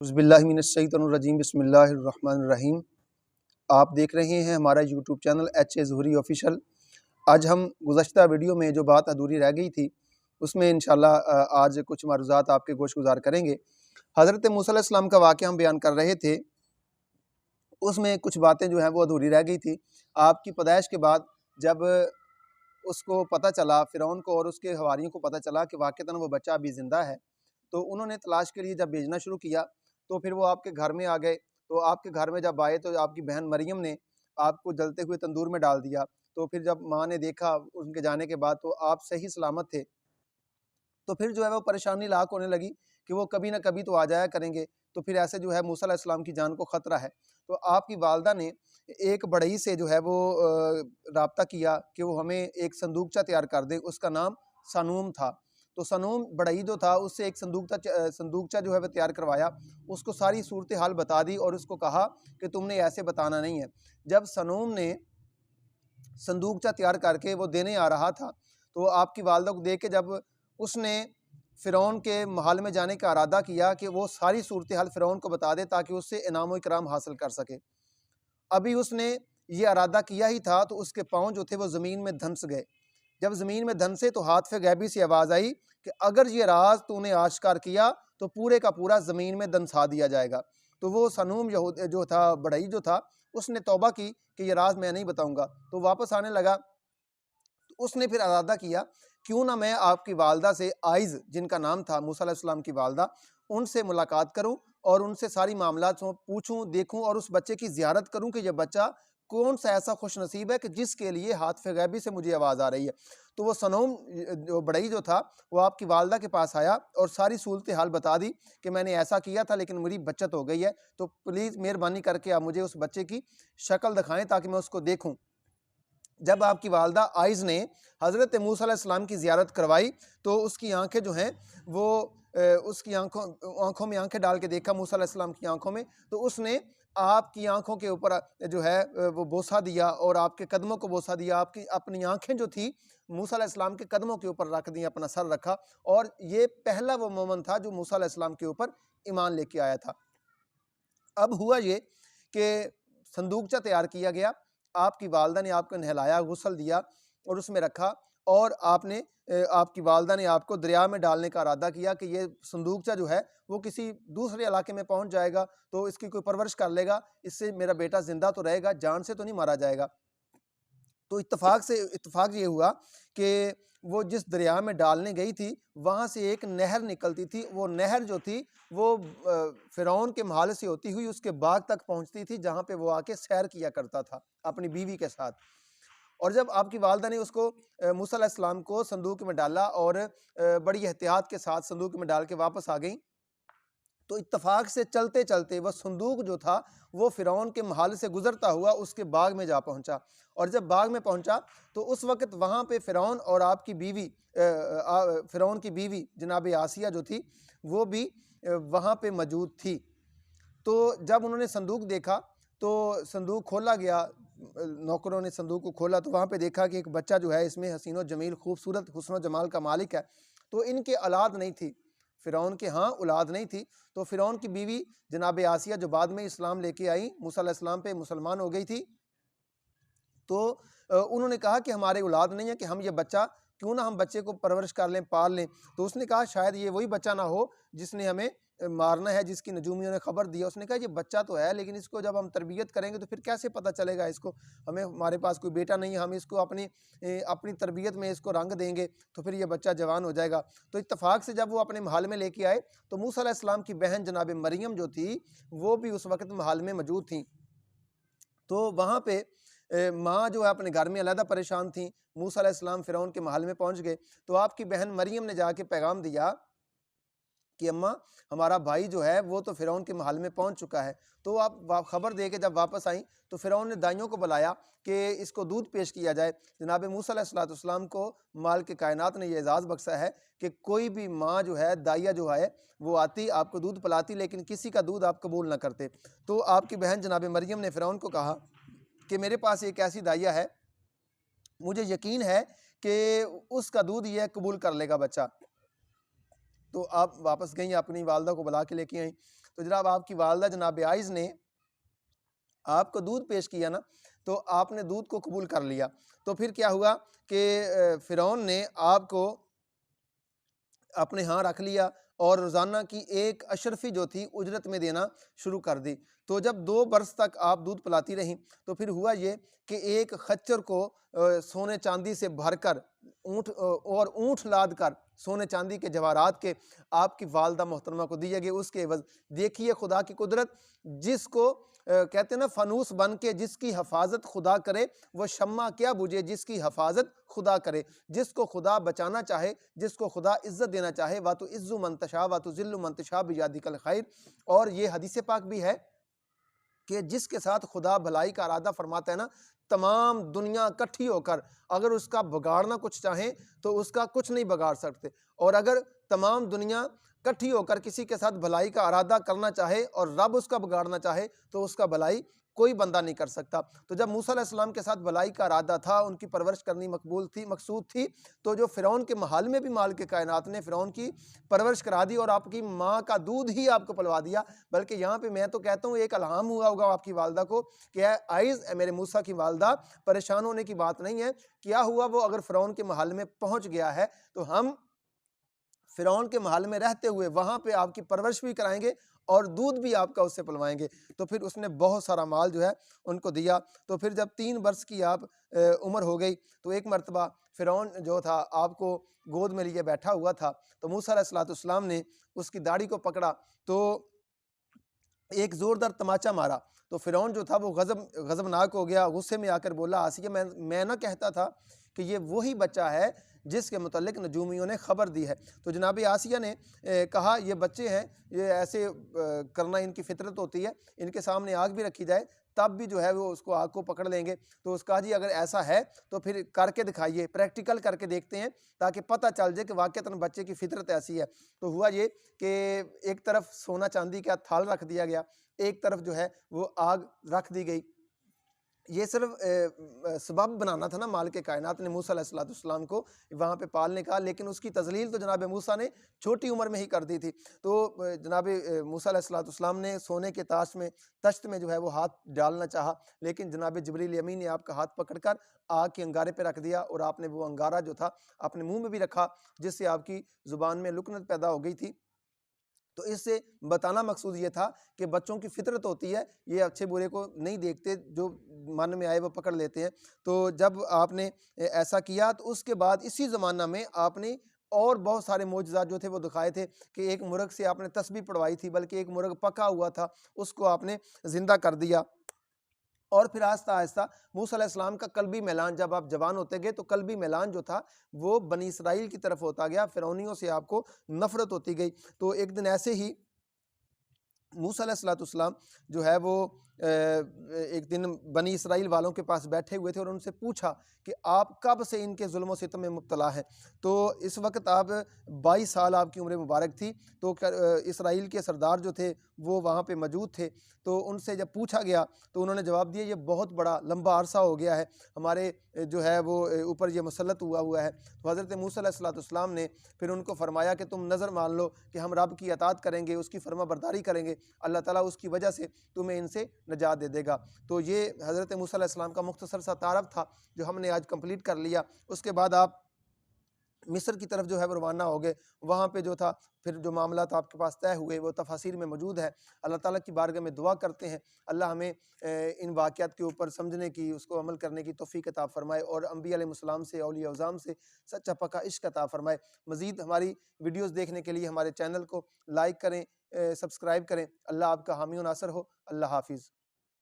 उज़्बिल्लाहिमिनश्शैतानिर्रजीम बिस्मिल्लाहिर्रहमानिर्रहीम। आप देख रहे हैं हमारा यूट्यूब चैनल एच.ए. ज़ुहरी ऑफ़िशियल। आज हम गुज़श्ता वीडियो में जो बात अधूरी रह गई थी, उसमें इंशाअल्लाह आज कुछ मारूज़ात आपके गोश-गुज़ार करेंगे। हज़रत मूसा अलैहिस्सलाम का वाक़या हम बयान कर रहे थे, उसमें कुछ बातें जो हैं वो अधूरी रह गई थी। आपकी पैदाइश के बाद जब उसको पता चला, फ़िरौन को और उसके हवारियों को पता चला कि वाक़ईतन वो बच्चा अभी ज़िंदा है, तो उन्होंने तलाश के लिए जब भेजना शुरू किया, तो फिर वो आपके घर में आ गए। तो आपके घर में जब आए तो आपकी बहन मरियम ने आपको जलते हुए तंदूर में डाल दिया। तो फिर जब माँ ने देखा उनके जाने के बाद तो आप सही सलामत थे। तो फिर जो है वो परेशानी लाक होने लगी कि वो कभी न कभी तो आ जाया करेंगे। तो फिर ऐसे जो है मूसा अलैहिस्सलाम की जान को ख़तरा है। तो आपकी वालिदा ने एक बढ़ई से जो है वो राब्ता किया कि वो हमें एक संदूकचा तैयार कर दे, उसका नाम सनूम था। तो सनूम बढ़ई जो था उससे एक संदूकचा जो है वो तैयार करवाया, उसको सारी सूरत हाल बता दी और उसको कहा कि तुमने ऐसे बताना नहीं है। जब सनूम ने संदूकचा तैयार करके वो देने आ रहा था, तो आपकी वालिदा को देख के जब उसने फ़िरौन के महल में जाने का इरादा किया कि वो सारी सूरत हाल फ़िरौन को बता दे ताकि उससे इनाम व इकराम हासिल कर सके। अभी उसने ये इरादा किया ही था तो उसके पाँव जो थे वो ज़मीन में धंस गए। जब ज़मीन में धंसे तो हातिफ़ गैबी से आवाज़ आई कि अगर ये राज़ तूने आश्कार किया तो पूरे का पूरा ज़मीन में धंसा दिया जाएगा। तो वो सनूम जो था, बढ़ई जो था, उसने तौबा की कि ये राज़ मैं नहीं बताऊँगा। तो वापस आने लगा, तो उसने फिर इरादा किया क्यों ना मैं आपकी वालिदा से आइज़, जिनका नाम था मूसा अलैहिस्सलाम की वालिदा, उनसे मुलाकात करूँ और उनसे सारी मामलात पूछूँ, देखूँ और उस बच्चे की ज़ियारत करूँ कि ये बच्चा कौन-सा ऐसा खुशनसीब है कि जिसके लिए हातिफ़ गैबी से मुझे आवाज़ आ रही है। तो वो सनूम जो बढ़ई जो था, वो आपकी वालिदा के पास आया और सारी सूरत हाल बता दी कि मैंने ऐसा किया था लेकिन मेरी बच्चत हो गई है, तो प्लीज़ मेहरबानी करके आप मुझे उस बच्चे की शक्ल दिखाएँ ताकि मैं उसको देखूँ। जब आपकी वालिदा आइज़ ने हज़रत मूसा अलैहिस्सलाम की ज़ियारत करवाई, तो उसकी आँखें जो हैं वो उसकी आँखों में आँखें डाल के देखा मूसा अलैहिस्सलाम की आँखों में, तो उसने आपकी आँखों के ऊपर जो है वो बोसा दिया और आपके कदमों को बोसा दिया। आपकी अपनी आँखें जो थी मूसा अलैहिस्सलाम के कदमों के ऊपर रख दी, अपना सर रखा और ये पहला वो मोमेंट था जो मूसा अलैहिस्सलाम के ऊपर ईमान लेके आया था। अब हुआ ये कि संदूकचा तैयार किया गया, आपकी वालिदा ने आपको नहलाया, गुस्ल दिया और उसमें रखा और आपकी वालिदा ने आपको दरिया में डालने का इरादा किया कि ये संदूकचा जो है वो किसी दूसरे इलाके में पहुँच जाएगा, तो इसकी कोई परवरिश कर लेगा, इससे मेरा बेटा ज़िंदा तो रहेगा, जान से तो नहीं मारा जाएगा। तो इत्तेफ़ाक ये हुआ कि वो जिस दरिया में डालने गई थी, वहाँ से एक नहर निकलती थी। वो नहर जो थी, वो फ़िरौन के महल से होती हुई उसके बाग तक पहुँचती थी, जहाँ पे वो आके सैर किया करता था, अपनी बीवी के साथ। और जब आपकी वालिदा ने उसको मूसा अलैहिस्सलाम को संदूक में डाला और बड़ी एहतियात के साथ संदूक में डाल के वापस आ गईं, तो इत्तेफाक से चलते-चलते वह संदूक जो था, वो फ़िरौन के महल से गुज़रता हुआ उसके बाग में जा पहुँचा और जब बाग में पहुँचा, तो उस वक़्त वहाँ पे फ़िरौन और आपकी बीवी फ़िरौन की बीवी जनाब आसिया जो थी, वो भी वहाँ पे मौजूद थी। तो जब उन्होंने संदूक देखा, तो संदूक खोला गया, नौकरों ने संदूक को खोला तो वहाँ पे देखा कि एक बच्चा जो है इसमें हसीन व जमील खूबसूरत हुस्न व जमाल का मालिक है। तो इनके औलाद नहीं थी, फ़िरौन के यहाँ औलाद नहीं थी, तो फ़िरौन की बीवी जनाब आसिया जो बाद में इस्लाम लेके आई, मूसा अलैहिस्सलाम पे मुसलमान हो गई थी, तो उन्होंने कहा कि हमारे औलाद नहीं है कि हम ये बच्चा क्यों ना हम बच्चे को परवरिश कर लें, पाल लें। तो उसने कहा शायद ये वही बच्चा ना हो जिसने हमें मारना है, जिसकी नजूमियों ने खबर दी है। उसने कहा ये बच्चा तो है लेकिन इसको जब हम तरबियत करेंगे तो फिर कैसे पता चलेगा इसको, हमें हमारे पास कोई बेटा नहीं है, हम इसको अपनी तरबियत में इसको रंग देंगे तो फिर ये बच्चा जवान हो जाएगा। तो इत्तफाक से जब वो अपने महल में लेके आए तो मूसा अलैहिस्सलाम की बहन जनाब मरियम जो थी, वो भी उस वक़्त महल में मौजूद थी। तो वहाँ पे माँ जो है अपने घर में अलहदा परेशान थी। मूसा अलैहिस्सलाम फ़िरौन के महल में पहुँच गए, तो आपकी बहन मरियम ने जाके पैगाम दिया कि अम्मा, हमारा भाई जो है वो तो फ़िरौन के महल में पहुँच चुका है। तो आप खबर दे के जब वापस आईं, तो फ़िरौन ने दाइयों को बुलाया कि इसको दूध पेश किया जाए। जनाब मूसा अलैहिस्सलाम को मालिक कायनात ने ये एज़ाज़ बख्शा है कि कोई भी माँ जो है, दाइया जो है, वो आती, आपको दूध पिलाती, लेकिन किसी का दूध आप कबूल ना करते। तो आपकी बहन जनाब मरियम ने फ़िरौन को कहा कि मेरे पास एक ऐसी दाइया है, मुझे यकीन है कि उसका दूध ये कबूल कर लेगा बच्चा। तो आप वापस गईं, अपनी वालिदा को बुला के लेके आईं। तो जनाब आपकी वालदा जनाब आइज़ ने आपको दूध पेश किया ना, तो आपने दूध को कबूल कर लिया। तो फिर क्या हुआ कि फ़िरौन ने आपको अपने यहाँ रख लिया और रोज़ाना की एक अशरफ़ी जो थी उजरत में देना शुरू कर दी। तो जब 2 बरस तक आप दूध पिलाती रहीं, तो फिर हुआ ये कि एक खच्चर को सोने चांदी से भरकर और ऊँट लाद कर सोने चांदी के जवाहरात के आपकी वालदा मोहतरमा को दिए गए। उसके एवज़ देखिए खुदा की कुदरत, जिसको कहते हैं ना फ़ानूस बन के जिसकी हिफाज़त खुदा करे, वो शम्मा क्या बुझे जिसकी हिफाज़त खुदा करे। जिसको खुदा बचाना चाहे, जिसको खुदा इज़्ज़त देना चाहे, वा तो इज़्ज़ु मन तशा वा तो ज़िल्लु मन तशा बियदिकल खैर। और ये हदीस पाक भी है कि जिसके साथ खुदा भलाई का इरादा फरमाता है ना, तमाम दुनिया इकट्ठी होकर अगर उसका बिगाड़ना कुछ चाहें तो उसका कुछ नहीं बिगाड़ सकते, और अगर तमाम दुनिया इकट्ठी होकर किसी के साथ भलाई का इरादा करना चाहे और रब उसका बिगाड़ना चाहे तो उसका भलाई कोई बंदा नहीं कर सकता। तो जब मूसा अलैहिस्सलाम के साथ भलाई का इरादा था, उनकी परवरिश करनी मकबूल थी, मकसूद थी, तो जो फ़िरौन के महल में भी माल के कायनात ने फ़िरौन की परवरिश करा दी और आपकी माँ का दूध ही आपको पिलवा दिया। बल्कि यहाँ पे मैं तो कहता हूँ एक इल्हाम हुआ होगा आपकी वालदा को कि आइज़ मेरे मूसा की वालदा, परेशान होने की बात नहीं है। क्या हुआ, वो अगर फ़िरौन के महल में पहुँच गया है तो हम फ़िरौन के महल में रहते हुए वहाँ पे आपकी परवरिश भी कराएंगे और दूध भी आपका उससे पिलवाएंगे। तो फिर उसने बहुत सारा माल जो है उनको दिया। तो फिर जब 3 वर्ष की आप उम्र हो गई, तो एक मरतबा फ़िरौन जो था आपको गोद में लिए बैठा हुआ था, तो मूसा अलैहिस्सलाम ने उसकी दाढ़ी को पकड़ा, तो एक ज़ोरदार तमाचा मारा। तो फ़िरौन जो था वो गज़बनाक हो गया, गुस्से में आकर बोला, आसिया मैं ना कहता था कि ये वही बच्चा है जिसके मुतल्लिक नजूमियों ने ख़बर दी है। तो जनाब आसिया ने कहा ये बच्चे हैं, ये ऐसे करना इनकी फ़ितरत होती है, इनके सामने आग भी रखी जाए तब भी जो है वो उसको आग को पकड़ लेंगे। तो उसका जी अगर ऐसा है तो फिर करके दिखाइए, प्रैक्टिकल करके देखते हैं ताकि पता चल जाए कि वाक़तन बच्चे की फ़ितरत ऐसी है। तो हुआ ये कि एक तरफ सोना चांदी का थाल रख दिया गया, एक तरफ जो है वो आग रख दी गई। ये सिर्फ सबब बनाना था ना माल के कायनात ने मूसा अलैहिस्सलाम को वहाँ पे पालने का, लेकिन उसकी तज़लील तो जनाब मूसा ने छोटी उम्र में ही कर दी थी। तो जनाब मूसा अलैहिस्सलाम ने सोने के तश्त में जो है वो हाथ डालना चाहा, लेकिन जनाब जिब्रील अमीन ने आपका हाथ पकड़कर आग के अंगारे पे रख दिया और आपने वो अंगारा जो था अपने मुँह में भी रखा, जिससे आपकी ज़ुबान में लुकनत पैदा हो गई थी। तो इससे बताना मकसूद ये था कि बच्चों की फ़ितरत होती है, ये अच्छे बुरे को नहीं देखते, जो मन में आए वो पकड़ लेते हैं। तो जब आपने ऐसा किया तो उसके बाद इसी ज़माना में आपने और बहुत सारे मोजज़ात जो थे वो दिखाए थे कि एक मुर्ग से आपने तस्बीह पढ़वाई थी, बल्कि एक मुर्ग पका हुआ था, उसको आपने ज़िंदा कर दिया। और फिर आहिस्ता-आहिस्ता मूसा अलैहिस्सलाम का कल्बी मैलान, जब आप जवान होते गए तो कल्बी मैलान जो था वो बनी इसराइल की तरफ होता गया, फ़िरौनियों से आपको नफ़रत होती गई। तो एक दिन ऐसे ही मूसा अलैहिस्सलाम जो है वो एक दिन बनी इसराइल वालों के पास बैठे हुए थे और उनसे पूछा कि आप कब से इनके जुल्म सितम में मुब्तला हैं। तो इस वक्त आप 22 साल आपकी उम्र मुबारक थी। तो इसराइल के सरदार जो थे वो वहाँ पे मौजूद थे। तो उनसे जब पूछा गया तो उन्होंने जवाब दिया, ये बहुत बड़ा लंबा अरसा हो गया है हमारे जो है वो ऊपर ये मुसल्लत हुआ है। तो हज़रत मूसा अलैहिस्सलाम ने फिर उनको फरमाया कि तुम नज़र मान लो कि हम रब की अताअत करेंगे, उसकी फर्माबरदारी करेंगे, अल्लाह ताला उसकी वजह से तुम्हें इनसे नजात दे देगा। तो ये हज़रत मूसा अलैहिस्सलाम का मुख्तसर सा तारफ़ था जो हमने आज कंप्लीट कर लिया। उसके बाद आप मिस्र की तरफ जो है वो रवाना हो गए। वहाँ पे जो था फिर जो मामलात आपके पास तय हुए वो तफासिर में मौजूद है। अल्लाह ताला की बारगाह में दुआ करते हैं अल्लाह हमें इन वाक़यात के ऊपर समझने की, उसको अमल करने की तौफ़ीक अता फ़रमाए और अंबिया अलैहिस्सलाम से, औलिया उज़्ज़ाम से सच्चा पक्का इश्क अता फ़रमाए। मज़ीद हमारी वीडियोज़ देखने के लिए हमारे चैनल को लाइक करें, सब्सक्राइब करें। अल्लाह आपका हामी व नासिर हो। अल्लाह हाफ़िज़।